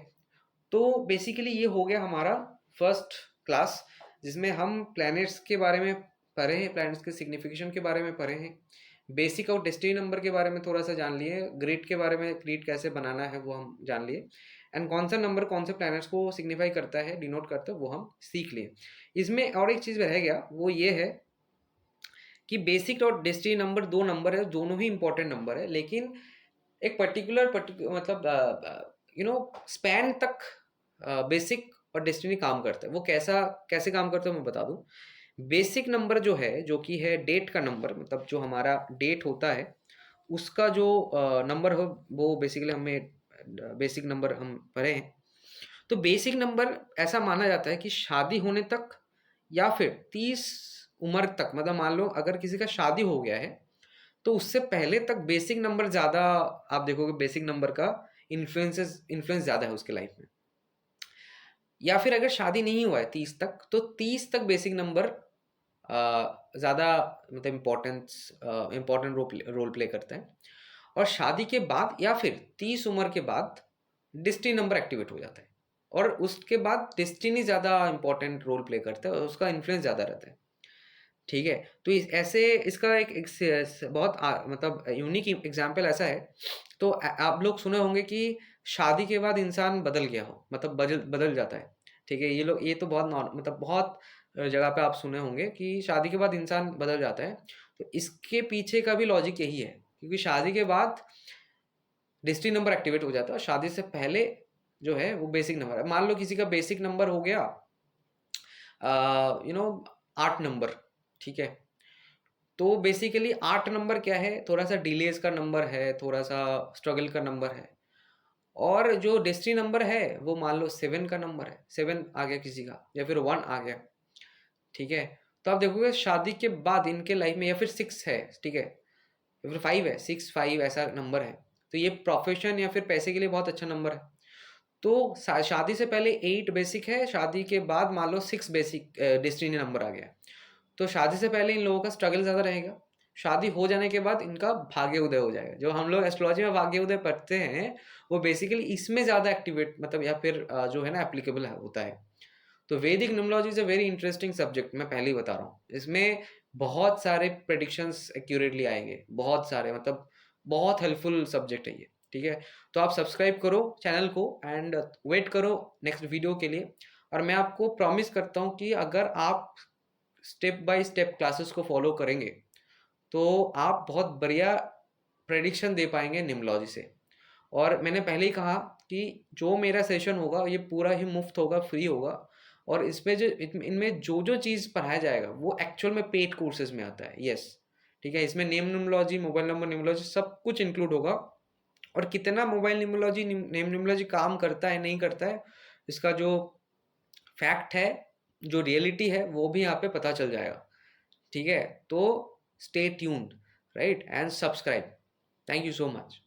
तो बेसिकली ये हो गया हमारा फर्स्ट क्लास, जिसमें हम प्लैनेट्स के बारे में पढ़े हैं, प्लैनेट्स के सिग्निफिकेशन के बारे में पढ़े हैं, बेसिक और डेस्टिनी नंबर के बारे में थोड़ा सा जान लिए, ग्रिड के बारे में, ग्रिड कैसे बनाना है वो हम जान लिए, एंड कौन सा नंबर कौन से प्लैनेट्स को सिग्निफाई करता है, डिनोट करता है, वो हम सीख लिए। इसमें और एक चीज़ रह गया, वो ये है कि बेसिक और डेस्टिनी नंबर 2 नंबर है, दोनों ही इंपॉर्टेंट नंबर है, लेकिन एक पर्टिकुलर मतलब स्पैन तक बेसिक और डेस्टिनी काम करता है। वो कैसे काम करता है मैं बता दूं। बेसिक नंबर जो है, जो कि है डेट का नंबर, मतलब जो हमारा डेट होता है उसका जो नंबर हो, वो बेसिकली हमें बेसिक नंबर हम पढ़े हैं। तो बेसिक नंबर ऐसा माना जाता है कि शादी होने तक या फिर 30 उम्र तक, मतलब मान लो अगर किसी का शादी हो गया है तो उससे पहले तक बेसिक नंबर ज़्यादा, आप देखोगे बेसिक नंबर का इन्फ्लुएंस ज़्यादा है उसके लाइफ में। या फिर अगर शादी नहीं हुआ है 30 तक, तो 30 तक बेसिक नंबर ज़्यादा मतलब इम्पोर्टेंट रोल प्ले करता है। और शादी के बाद या फिर 30 उम्र के बाद डेस्टिनी नंबर एक्टिवेट हो जाता है, और उसके बाद डेस्टिनी ज़्यादा इंपॉर्टेंट रोल प्ले करता है और उसका इन्फ्लुएंस ज़्यादा रहता है, ठीक है। तो ऐसे इसका एक बहुत मतलब यूनिक एग्जांपल ऐसा है। तो आप लोग सुने होंगे कि शादी के बाद इंसान बदल गया हो, मतलब बदल बदल जाता है, ठीक है। ये तो बहुत मतलब बहुत जगह पे आप सुने होंगे कि शादी के बाद इंसान बदल जाता है। तो इसके पीछे का भी लॉजिक यही है, क्योंकि शादी के बाद डेस्टिनी नंबर एक्टिवेट हो जाता है और शादी से पहले जो है वो बेसिक नंबर है। मान लो किसी का बेसिक नंबर हो गया 8 नंबर, ठीक है। तो बेसिकली 8 नंबर क्या है, थोड़ा सा डिलेज का नंबर है, थोड़ा सा स्ट्रगल का नंबर है। और जो डेस्टिनी नंबर है वो मान लो 7 का नंबर है, 7 आ गया किसी का, या फिर 1 आ गया, ठीक है। तो आप देखोगे शादी के बाद इनके लाइफ में, या फिर 6 है, ठीक है, या फिर 5 है, 6 5 ऐसा नंबर है, तो ये प्रोफेशन या फिर पैसे के लिए बहुत अच्छा नंबर है। तो शादी से पहले 8 बेसिक है, शादी के बाद मान लो 6 बेसिक डेस्टिनी नंबर आ गया। तो शादी से पहले इन लोगों का स्ट्रगल ज़्यादा रहेगा, शादी हो जाने के बाद इनका भाग्य उदय हो जाएगा। जो हम लोग एस्ट्रोलॉजी में भाग्य उदय पढ़ते हैं वो बेसिकली इसमें ज़्यादा एक्टिवेट मतलब या फिर जो है ना एप्लीकेबल होता है। तो वैदिक numerology is a very interesting subject, मैं पहले ही बता रहा हूँ। इसमें बहुत सारे प्रेडिक्शंस एक्यूरेटली आएंगे, बहुत सारे, मतलब बहुत हेल्पफुल सब्जेक्ट है ये, ठीक है। तो आप सब्सक्राइब करो चैनल को एंड वेट करो नेक्स्ट वीडियो के लिए। और मैं आपको प्रॉमिस करता हूँ कि अगर आप स्टेप बाय स्टेप क्लासेस को फॉलो करेंगे तो आप बहुत बढ़िया प्रेडिक्शन दे पाएंगे न्यूमरोलॉजी से। और मैंने पहले ही कहा कि जो मेरा सेशन होगा ये पूरा ही मुफ्त होगा, फ्री होगा, और इसमें जो इनमें जो जो चीज़ पढ़ाया जाएगा वो एक्चुअल में पेड कोर्सेज में आता है, यस, ठीक है। इसमें name numerology, mobile number numerology सब कुछ इंक्लूड होगा। और कितना मोबाइल न्यूमरोलॉजी, नेम न्यूमरोलॉजी काम करता है नहीं करता है, इसका जो फैक्ट है, जो रियलिटी है, वो भी यहाँ पे पता चल जाएगा, ठीक है। तो stay tuned, right, and subscribe. Thank you so much.